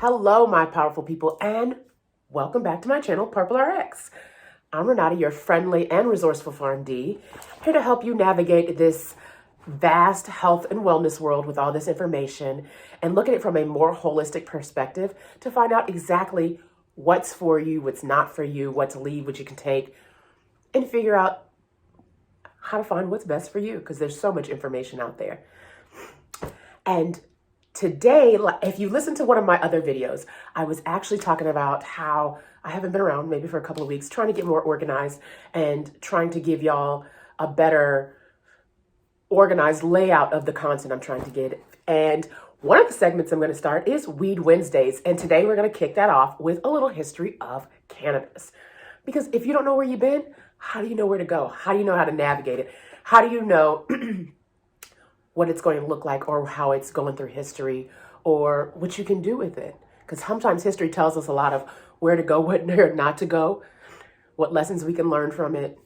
Hello, my powerful people, and welcome back to my channel, Purple RX. I'm Renata, your friendly and resourceful PharmD, here to help you navigate this vast health and wellness world with all this information and look at it from a more holistic perspective to find out exactly what's for you, what's not for you, what to leave, what you can take, and figure out how to find what's best for you, because there's so much information out there. And today, if you listen to one of my other videos, I was actually talking about how I haven't been around maybe for a couple of weeks, trying to get more organized and trying to give y'all a better organized layout of the content I'm trying to get. And one of the segments I'm going to start is Weed Wednesdays. And today we're going to kick that off with a little history of cannabis. Because if you don't know where you've been, how do you know where to go? How do you know how to navigate it? How do you know what it's going to look like, or how it's going through history, or what you can do with it? Because sometimes history tells us a lot of where to go, where not to go, what lessons we can learn from it,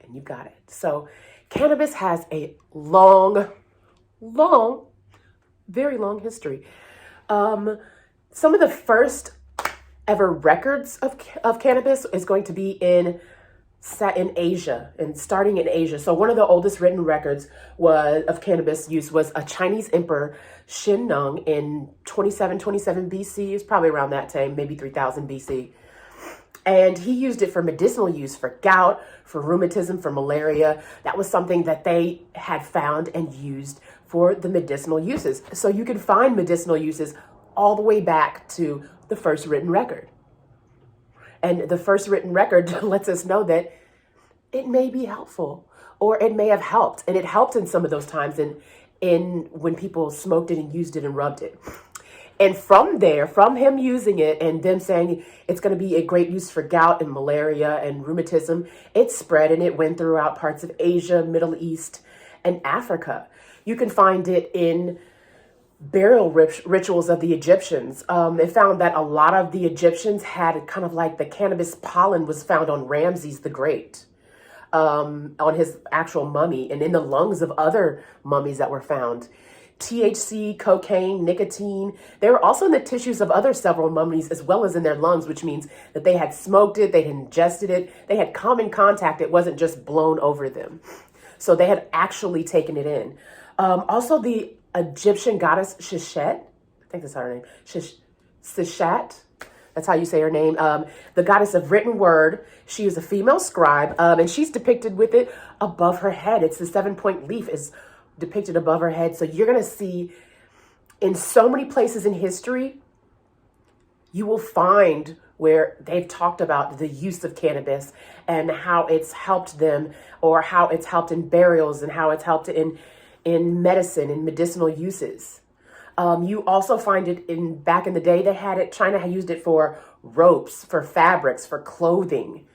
and you got it. So cannabis has a long, very long history. Some of the first ever records of cannabis is going to be in Asia, and starting in Asia. So one of the oldest written records of cannabis use was a Chinese emperor, Xin Nung, in 2727 BC. It's probably around that time, maybe 3000 BC. And he used it for medicinal use, for gout, for rheumatism, for malaria. That was something that they had found and used for the medicinal uses. So you can find medicinal uses all the way back to the first written record. And the first written record lets us know that it may be helpful, or it may have helped. And it helped in some of those times in when people smoked it and used it and rubbed it. And from there, from him using it and them saying it's going to be a great use for gout and malaria and rheumatism, it spread and it went throughout parts of Asia, Middle East, and Africa. You can find it in burial rituals of the Egyptians. They found that a lot of the Egyptians had kind of like the cannabis pollen was found on Ramses the Great, on his actual mummy, and in the lungs of other mummies that were found. THC, cocaine, nicotine, they were also in the tissues of other several mummies as well as in their lungs, which means that they had smoked it, they had ingested it, they had come in contact. It wasn't just blown over them. So they had actually taken it in. Also, the Egyptian goddess Sheshet, I think that's her name, Sheshet, that's how you say her name, the goddess of written word. She is a female scribe, and she's depicted with it above her head. It's the 7-point leaf is depicted above her head. So you're going to see in so many places in history, you will find where they've talked about the use of cannabis and how it's helped them, or how it's helped in burials, and how it's helped in medicine and medicinal uses. You also find it back in the day, China had used it for ropes, for fabrics, for clothing.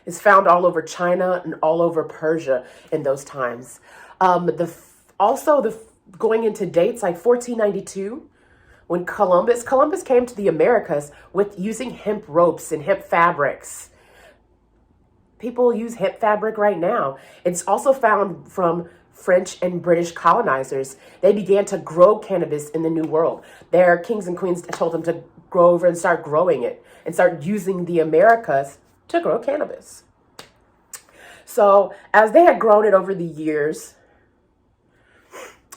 It's found all over China and all over Persia in those times. Going into dates like 1492, when Columbus came to the Americas with using hemp ropes and hemp fabrics. People use hemp fabric right now. It's also found from French and British colonizers. They began to grow cannabis in the New World. Their kings and queens told them to grow over and start growing it and start using the Americas to grow cannabis. So as they had grown it over the years,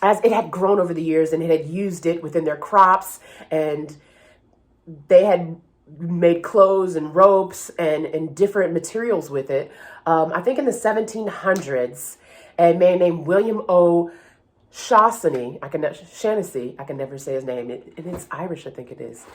and it had used it within their crops, and they had made clothes and ropes and different materials with it. I think in the 1700s, a man named William O. Shaughnessy, I can never say his name. It's Irish, I think it is.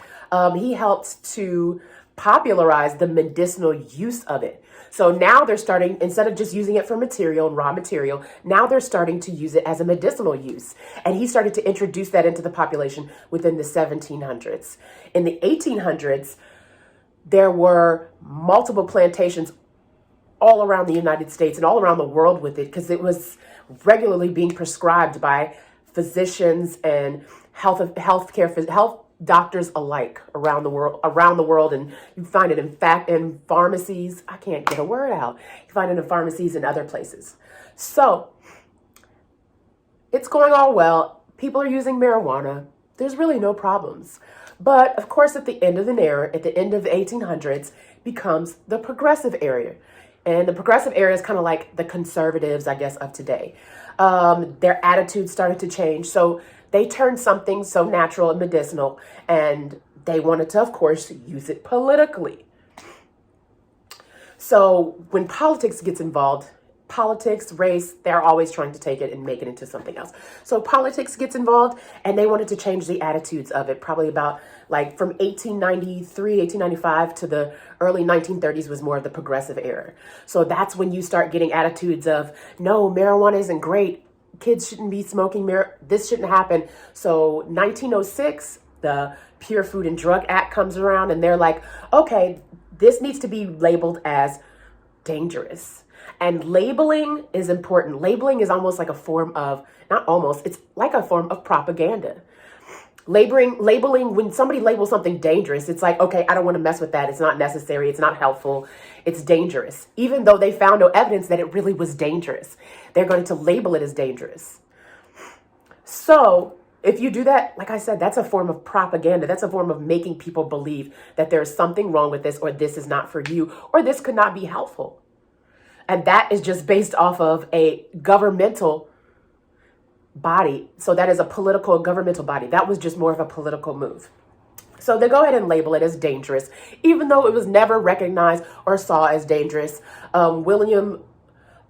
He helped to popularize the medicinal use of it. So now they're starting, instead of just using it for raw material, now they're starting to use it as a medicinal use. And he started to introduce that into the population within the 1700s. In the 1800s, there were multiple plantations all around the United States and all around the world with it, because it was regularly being prescribed by physicians and health doctors alike around the world. And you find it in pharmacies. I can't get a word out. You find it in pharmacies and other places. So it's going all well. People are using marijuana. there's really no problems. But of course, at the end of the era, at the end of the 1800s, becomes the progressive era. And the progressive era is kind of like the conservatives, I guess, of today. Their attitudes started to change. So they turned something so natural and medicinal, and they wanted to, of course, use it politically. So when politics gets involved, politics, race, they're always trying to take it and make it into something else. So politics gets involved, and they wanted to change the attitudes of it. Probably about like from 1893, 1895 to the early 1930s was more of the progressive era. So that's when you start getting attitudes of, no, marijuana isn't great. Kids shouldn't be smoking this shouldn't happen. So 1906, the Pure Food and Drug Act comes around, and they're like, okay, this needs to be labeled as dangerous. And labeling is important. Labeling is almost like a form of, not almost, it's like a form of propaganda. Labeling, when somebody labels something dangerous, it's like, okay, I don't want to mess with that. It's not necessary. It's not helpful. It's dangerous. Even though they found no evidence that it really was dangerous, they're going to label it as dangerous. So if you do that, like I said, that's a form of propaganda. That's a form of making people believe that there's something wrong with this, or this is not for you, or this could not be helpful. And that is just based off of a governmental body. So that is a political governmental body. That was just more of a political move. So they go ahead and label it as dangerous, even though it was never recognized or saw as dangerous. William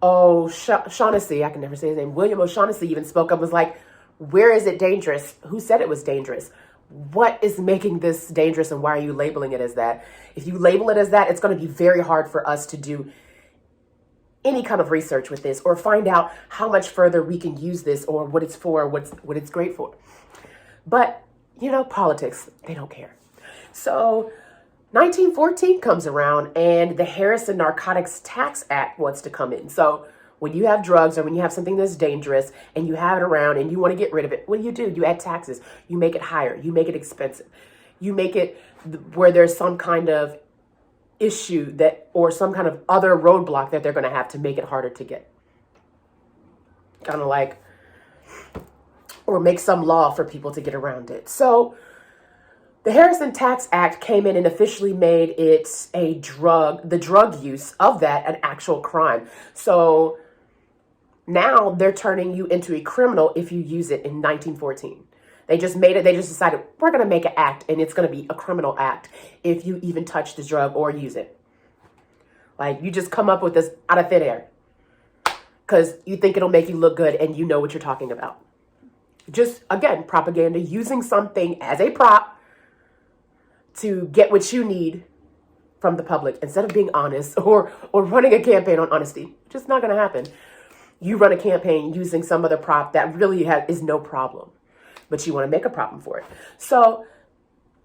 O'Shaughnessy, I can never say his name. William O'Shaughnessy even spoke up, was like, where is it dangerous? Who said it was dangerous? What is making this dangerous, and why are you labeling it as that? If you label it as that, it's going to be very hard for us to do any kind of research with this, or find out how much further we can use this, or what it's for, what it's great for. But, politics, they don't care. So 1914 comes around, and the Harrison Narcotics Tax Act wants to come in. So when you have drugs, or when you have something that's dangerous and you have it around and you want to get rid of it, what do? You add taxes. You make it higher. You make it expensive. You make it where there's some kind of issue or some kind of other roadblock that they're going to have to make it harder to get. Kind of like, or make some law for people to get around it. So the Harrison Tax Act came in and officially made it the drug use of that, an actual crime. So now they're turning you into a criminal if you use it in 1914. They just decided, we're going to make an act, and it's going to be a criminal act if you even touch the drug or use it. Like, you just come up with this out of thin air because you think it'll make you look good and you know what you're talking about. Just, again, propaganda, using something as a prop to get what you need from the public instead of being honest or running a campaign on honesty. Just not going to happen. You run a campaign using some other prop that really is no problem, but you want to make a problem for it. So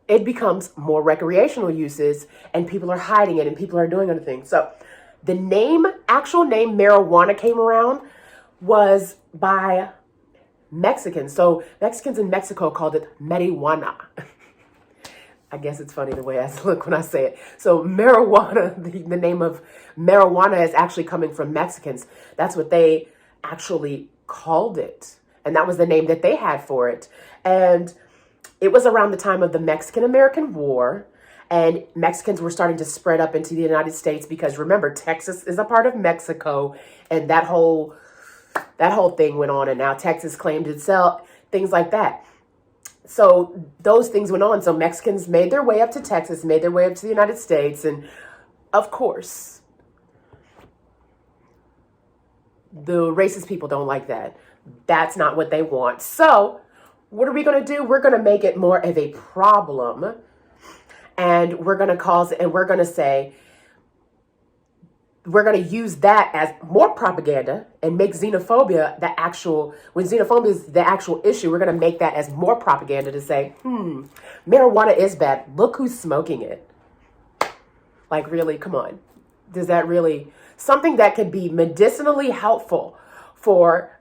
it becomes more recreational uses, and people are hiding it, and people are doing other things. So the actual name marijuana came around was by Mexicans. So Mexicans in Mexico called it marijuana. I guess it's funny the way I look when I say it. So marijuana, the name of marijuana is actually coming from Mexicans. That's what they actually called it. And that was the name that they had for it. And it was around the time of the Mexican-American War. And Mexicans were starting to spread up into the United States because, remember, Texas is a part of Mexico. And that whole thing went on. And now Texas claimed itself, things like that. So those things went on. So Mexicans made their way up to Texas, made their way up to the United States. And, of course, the racist people don't like that. That's not what they want. So what are we going to do? We're going to make it more of a problem. And we're going to say, we're going to use that as more propaganda and make xenophobia when xenophobia is the actual issue, we're going to make that as more propaganda to say, marijuana is bad. Look who's smoking it. Like, really, come on. Does that really, something that could be medicinally helpful for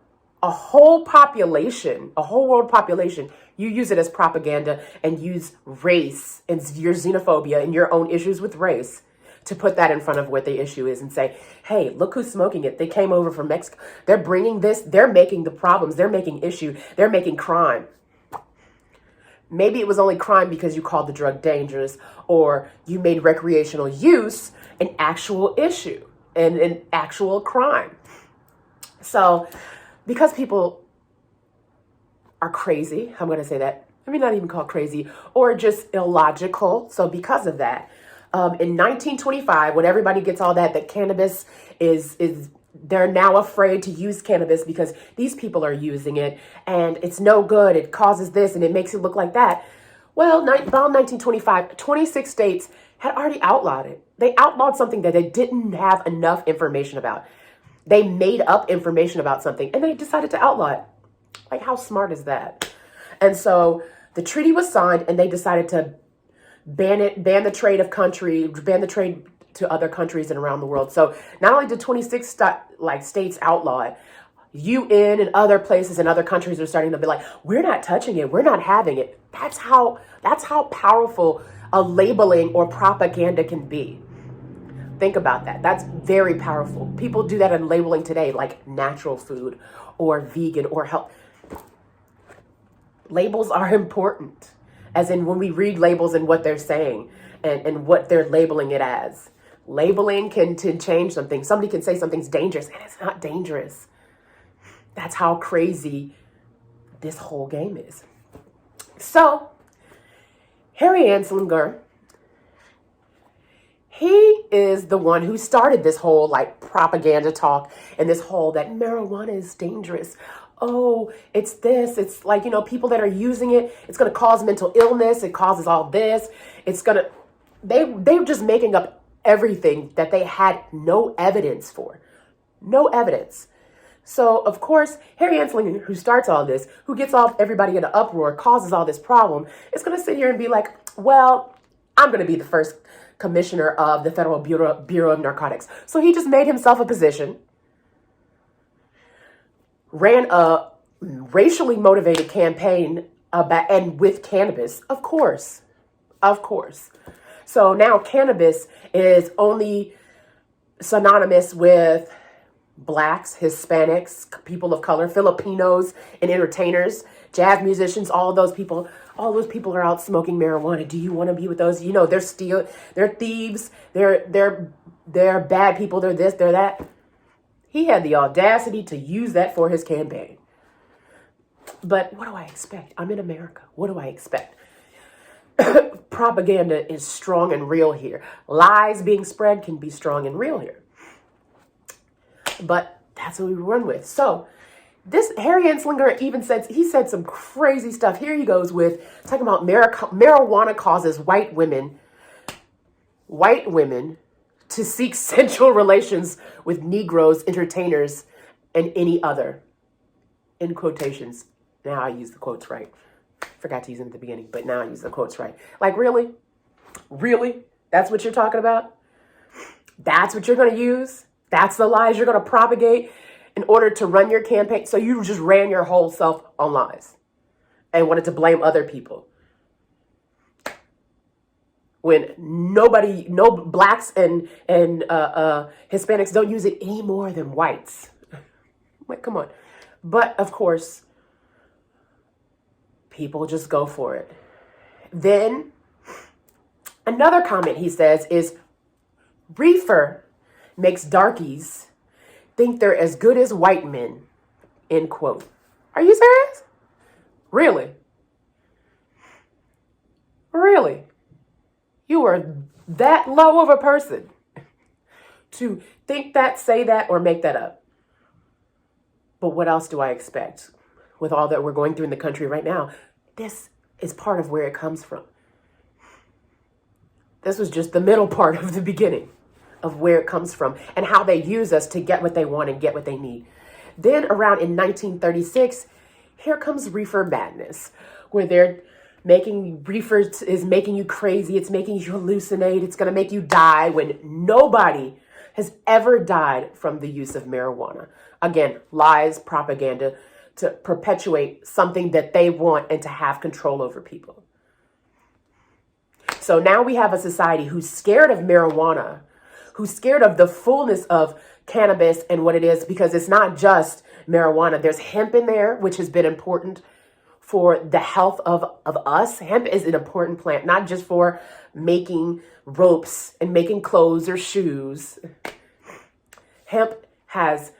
a whole world population, you use it as propaganda and use race and your xenophobia and your own issues with race to put that in front of what the issue is and say, hey, look who's smoking it. They came over from Mexico. They're bringing this. They're making the problems. They're making issue. They're making crime. Maybe it was only crime because you called the drug dangerous, or you made recreational use an actual issue and an actual crime. So because people are crazy, I'm going to say that, I mean, not even called crazy, or just illogical. So because of that, in 1925, when everybody gets all that cannabis is they're now afraid to use cannabis because these people are using it and it's no good. It causes this and it makes it look like that. Well, about 1925, 26 states had already outlawed it. They outlawed something that they didn't have enough information about. They made up information about something and they decided to outlaw it. Like, how smart is that? And so the treaty was signed and they decided to ban the trade to other countries and around the world. So not only did 26 states outlaw it, UN and other places and other countries are starting to be like, we're not touching it. We're not having it. That's how powerful a labeling or propaganda can be. Think about that. That's very powerful. People do that in labeling today, like natural food or vegan or health. Labels are important, as in when we read labels and what they're saying and what they're labeling it as. Labeling can change something. Somebody can say something's dangerous and it's not dangerous. That's how crazy this whole game is. So, Harry Anslinger, he is the one who started this whole propaganda talk and this whole that marijuana is dangerous. Oh, it's this. It's people that are using it, it's going to cause mental illness. It causes all this. They're just making up everything that they had no evidence for. No evidence. So, of course, Harry Anslinger, who starts all this, who gets everybody in an uproar, causes all this problem, is going to sit here and be like, well, I'm going to be the first commissioner of the Federal Bureau of Narcotics. So he just made himself a position, ran a racially motivated campaign and with cannabis, of course. So now cannabis is only synonymous with Blacks, Hispanics, people of color, Filipinos, and entertainers, jazz musicians. All those people are out smoking marijuana. Do you want to be with those? They're thieves. They're bad people. They're this, they're that. He had the audacity to use that for his campaign. But what do I expect? I'm in America. What do I expect? Propaganda is strong and real here. Lies being spread can be strong and real here. But that's what we run with. So this Harry Anslinger even said some crazy stuff. Here he goes with talking about marijuana causes white women to seek sensual relations with Negroes, entertainers, and any other. In quotations. Now I use the quotes right. Forgot to use them at the beginning, but now I use the quotes right. Like, really? Really? That's what you're talking about? That's what you're going to use? That's the lies you're going to propagate in order to run your campaign? So you just ran your whole self on lies and wanted to blame other people. When no Blacks and Hispanics don't use it any more than whites. Like, come on. But, of course, people just go for it. Then, another comment he says is, reefer makes darkies think they're as good as white men, end quote. Are you serious? Really? Really? You are that low of a person to think that, say that, or make that up. But what else do I expect? With all that we're going through in the country right now, this is part of where it comes from. This was just the middle part of the beginning of where it comes from and how they use us to get what they want and get what they need. Then around in 1936, here comes reefer madness, where they're reefer is making you crazy. It's making you hallucinate. It's going to make you die, when nobody has ever died from the use of marijuana. Again, lies, propaganda, to perpetuate something that they want and to have control over people. So now we have a society who's scared of marijuana, who's scared of the fullness of cannabis and what it is, because it's not just marijuana. There's hemp in there, which has been important for the health of us. Hemp is an important plant, not just for making ropes and making clothes or shoes. Hemp has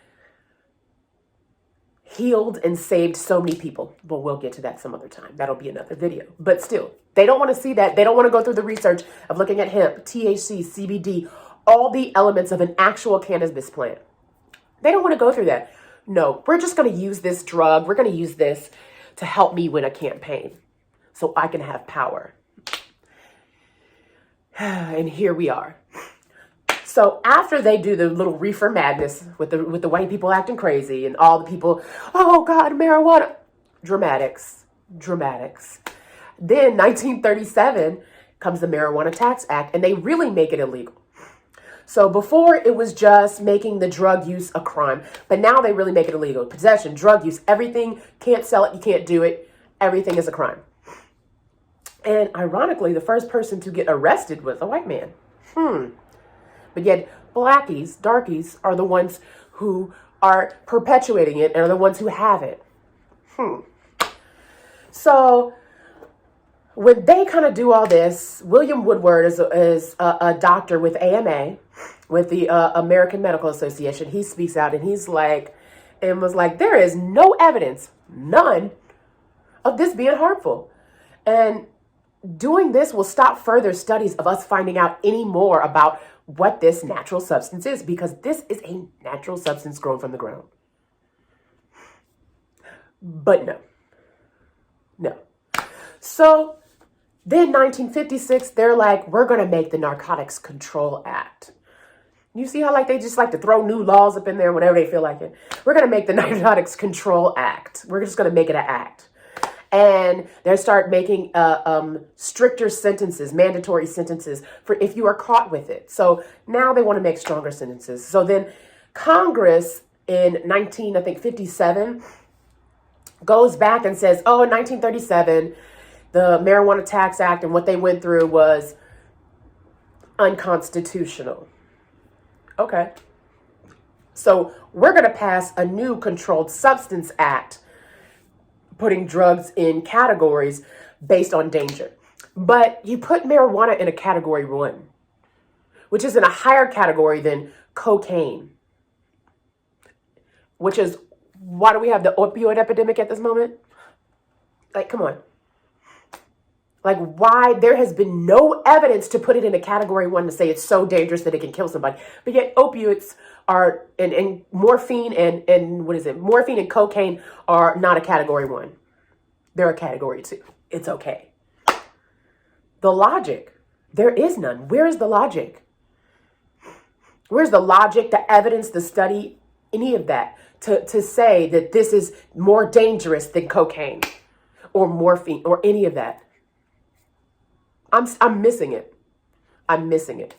healed and saved so many people. But we'll get to that some other time. That'll be another video. But still, they don't want to see that. They don't want to go through the research of looking at hemp, THC, CBD, all the elements of an actual cannabis plant. They don't want to go through that. No, we're just going to use this drug. We're going to use this to help me win a campaign so I can have power. And here we are. So after they do the little reefer madness with the white people acting crazy and all the people, oh God, marijuana, dramatics. Then 1937 comes the Marijuana Tax Act, and they really make it illegal. So before it was just making the drug use a crime, but now they really make it illegal. Possession, drug use, everything, can't sell it, you can't do it, everything is a crime. And ironically, the first person to get arrested was a white man. But yet blackies, darkies are the ones who are perpetuating it and are the ones who have it. So when they kind of do all this, William Woodward is a doctor with AMA, with the American Medical Association. He speaks out and he's like, and was like, there is no evidence, none, of this being harmful. And doing this will stop further studies of us finding out any more about what this natural substance is, because this is a natural substance grown from the ground. But no. So then 1956, they're like, we're going to make the Narcotics Control Act. You see how like they just like to throw new laws up in there whenever they feel like it. We're going to make the Narcotics Control Act. We're just going to make it an act. And they start making stricter sentences, mandatory sentences for if you are caught with it. So now they want to make stronger sentences. So then Congress in 1957 goes back and says, oh, in 1937, the Marijuana Tax Act and what they went through was unconstitutional. Okay. So we're going to pass a new Controlled Substance Act, putting drugs in categories based on danger. But you put marijuana in a category 1, which is in a higher category than cocaine, which is, why do we have the opioid epidemic at this moment? Like, come on. Like, why? There has been no evidence to put it in a category 1 to say it's so dangerous that it can kill somebody. But yet opioids are, and morphine and what is it? Morphine and cocaine are not a category 1. They're a category 2. It's okay. The logic, there is none. Where is the logic? Where's the logic, the evidence, the study, any of that to say that this is more dangerous than cocaine or morphine or any of that? I'm missing it. I'm missing it.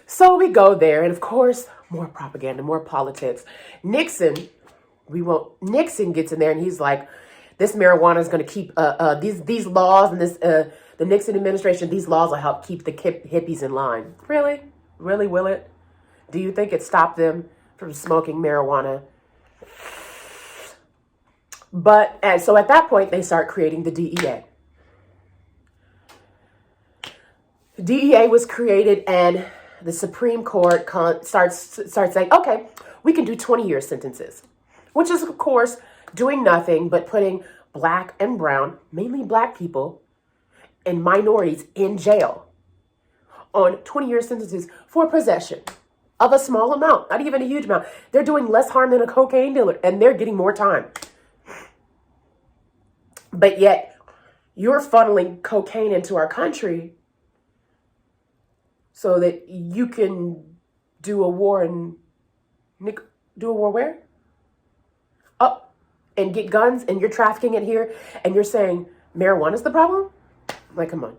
So we go there, and of course, more propaganda, more politics. Nixon gets in there, and he's like, this marijuana is going to keep these laws, and this the Nixon administration, these laws will help keep the hippies in line. Really? Really, will it? Do you think it stopped them from smoking marijuana? But, and so at that point, they start creating the DEA. The DEA was created, and the Supreme Court starts saying, okay, we can do 20-year sentences, which is, of course, doing nothing but putting black and brown, mainly black people, and minorities in jail on 20-year sentences for possession of a small amount, not even a huge amount. They're doing less harm than a cocaine dealer, and they're getting more time. But yet, you're funneling cocaine into our country so that you can do a war where? Oh, and get guns, and you're trafficking it here, and you're saying marijuana's the problem? Like, come on.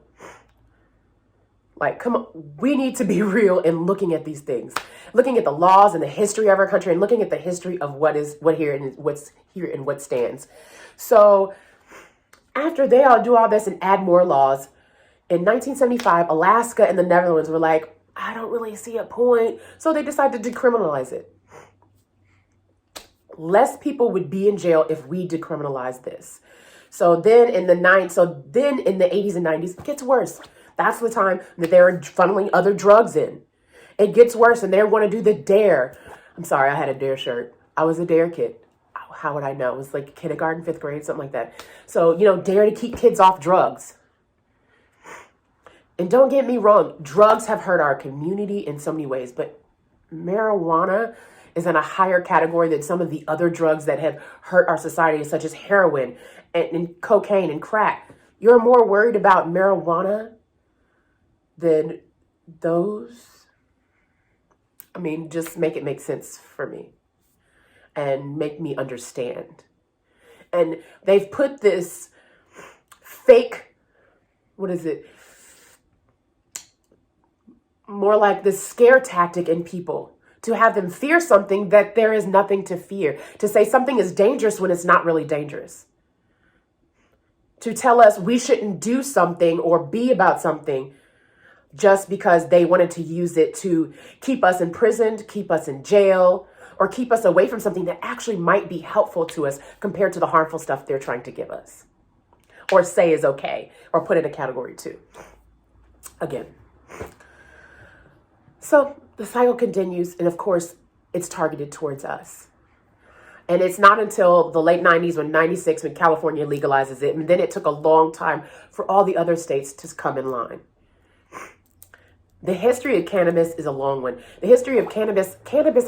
Like, come on. We need to be real in looking at these things, looking at the laws and the history of our country, and looking at the history of what's here and what stands. So after they all do all this and add more laws, in 1975, Alaska and the Netherlands were like, I don't really see a point. So they decided to decriminalize it. less people would be in jail if we decriminalized this. So then in the 80s and 90s, it gets worse. That's the time that they're funneling other drugs in. It gets worse, and they want to do the DARE. I'm sorry, I had a DARE shirt. I was a DARE kid. How would I know? It was like kindergarten, 5th grade, something like that. So, DARE to keep kids off drugs. And don't get me wrong, drugs have hurt our community in so many ways, but marijuana is in a higher category than some of the other drugs that have hurt our society, such as heroin and cocaine and crack. You're more worried about marijuana than those? I mean, just make it make sense for me and make me understand. And they've put this fake, what is it? More like this scare tactic in people to have them fear something that there is nothing to fear. To say something is dangerous when it's not really dangerous. To tell us we shouldn't do something or be about something just because they wanted to use it to keep us imprisoned, keep us in jail, or keep us away from something that actually might be helpful to us compared to the harmful stuff they're trying to give us or say is okay or put in a category 2. Again. So the cycle continues, and of course, it's targeted towards us. And it's not until the late 90s, when 96, when California legalizes it, and then it took a long time for all the other states to come in line. The history of cannabis is a long one. The history of cannabis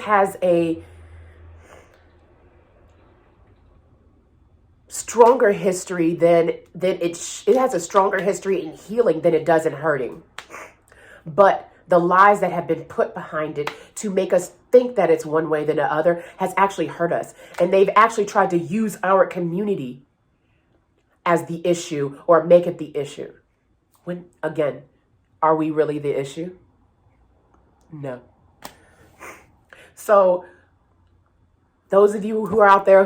has a stronger history than it has a stronger history in healing than it does in hurting. But the lies that have been put behind it to make us think that it's one way than the other has actually hurt us. And they've actually tried to use our community as the issue or make it the issue. When, again, are we really the issue? No. So those of you who are out there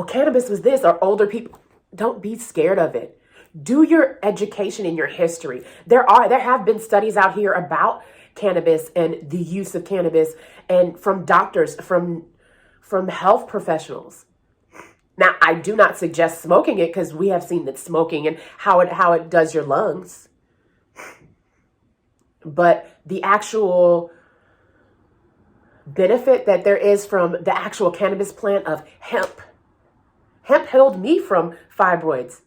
cannabis was this, or older people, don't be scared of it. Do your education in your history. There have been studies out here about cannabis and the use of cannabis, and from doctors, from health professionals. Now, I do not suggest smoking it because we have seen that smoking and how it does your lungs. But the actual benefit that there is from the actual cannabis plant of hemp healed me from fibroids.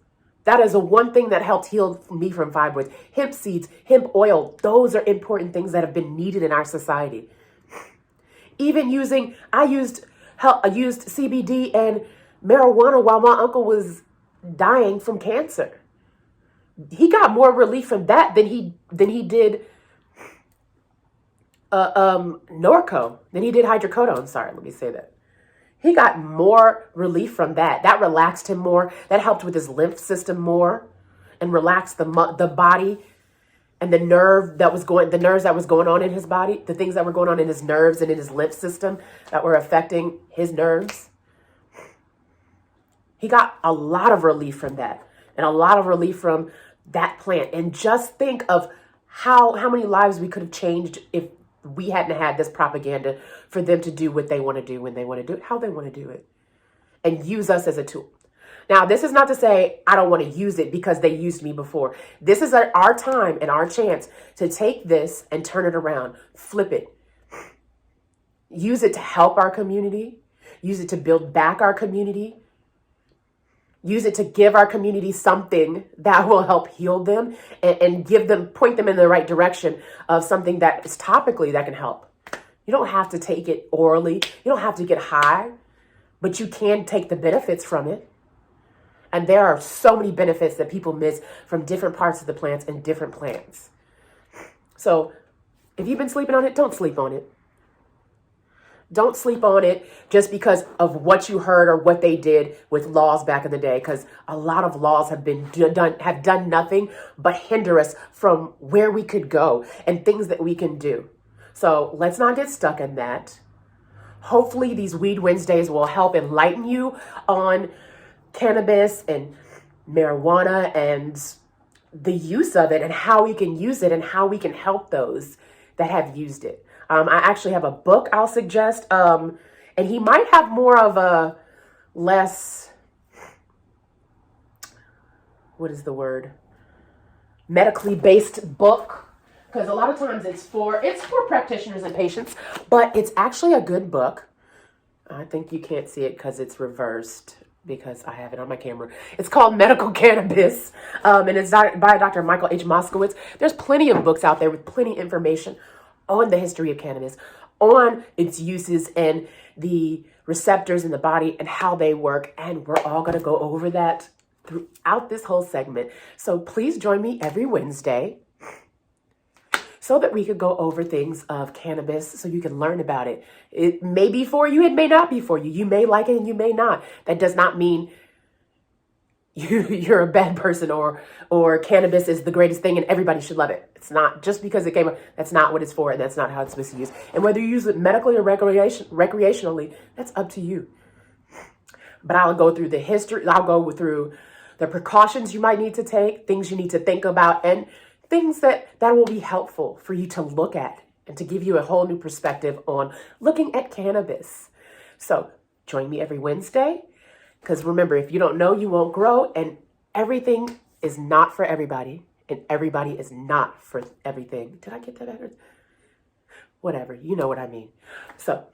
That is the one thing that helped heal me from fibroids. Hemp seeds, hemp oil, those are important things that have been needed in our society. Even I used CBD and marijuana while my uncle was dying from cancer. He got more relief from that than he did Norco, than he did hydrocodone. Sorry, let me say that. He got more relief from that. That relaxed him more. That helped with his lymph system more and relaxed the body and the nerves that was going on in his body, the things that were going on in his nerves and in his lymph system that were affecting his nerves. He got a lot of relief from that and a lot of relief from that plant. And just think of how many lives we could have changed if we hadn't had this propaganda for them to do what they want to do when they want to do it, how they want to do it, and use us as a tool. Now, this is not to say I don't want to use it because they used me before. This is our time and our chance to take this and turn it around, flip it. Use it to help our community. Use it to build back our community. Use it to give our community something that will help heal them and point them in the right direction of something that is topically that can help. You don't have to take it orally. You don't have to get high, but you can take the benefits from it. And there are so many benefits that people miss from different parts of the plants and different plants. So if you've been sleeping on it, don't sleep on it. Don't sleep on it just because of what you heard or what they did with laws back in the day, because a lot of laws have done nothing but hinder us from where we could go and things that we can do. So let's not get stuck in that. Hopefully these Weed Wednesdays will help enlighten you on cannabis and marijuana and the use of it and how we can use it and how we can help those that have used it. I actually have a book I'll suggest, and And he might have more of a less, what is the word? Medically based book. Because a lot of times it's for practitioners and patients, but it's actually a good book. I think you can't see it because it's reversed because I have it on my camera. It's called Medical Cannabis, and it's by Dr. Michael H. Moskowitz. There's plenty of books out there with plenty of information on the history of cannabis, on its uses and the receptors in the body and how they work. And we're all going to go over that throughout this whole segment. So please join me every Wednesday so that we could go over things of cannabis so you can learn about it. It may be for you, it may not be for you. You may like it and you may not. That does not mean you're a bad person or cannabis is the greatest thing and everybody should love it. It's not just because it came up. That's not what it's for, and that's not how it's supposed to be used. And whether you use it medically or recreationally, that's up to you. But I'll go through the history. I'll go through the precautions you might need to take, things you need to think about, and things that will be helpful for you to look at and to give you a whole new perspective on looking at cannabis. So join me every Wednesday, because remember, if you don't know, you won't grow, and everything is not for everybody, and everybody is not for everything. Did I get that better? Whatever, you know what I mean. So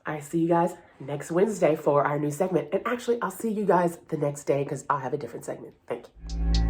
I see you guys next Wednesday for our new segment. And actually, I'll see you guys the next day because I'll have a different segment. Thank you.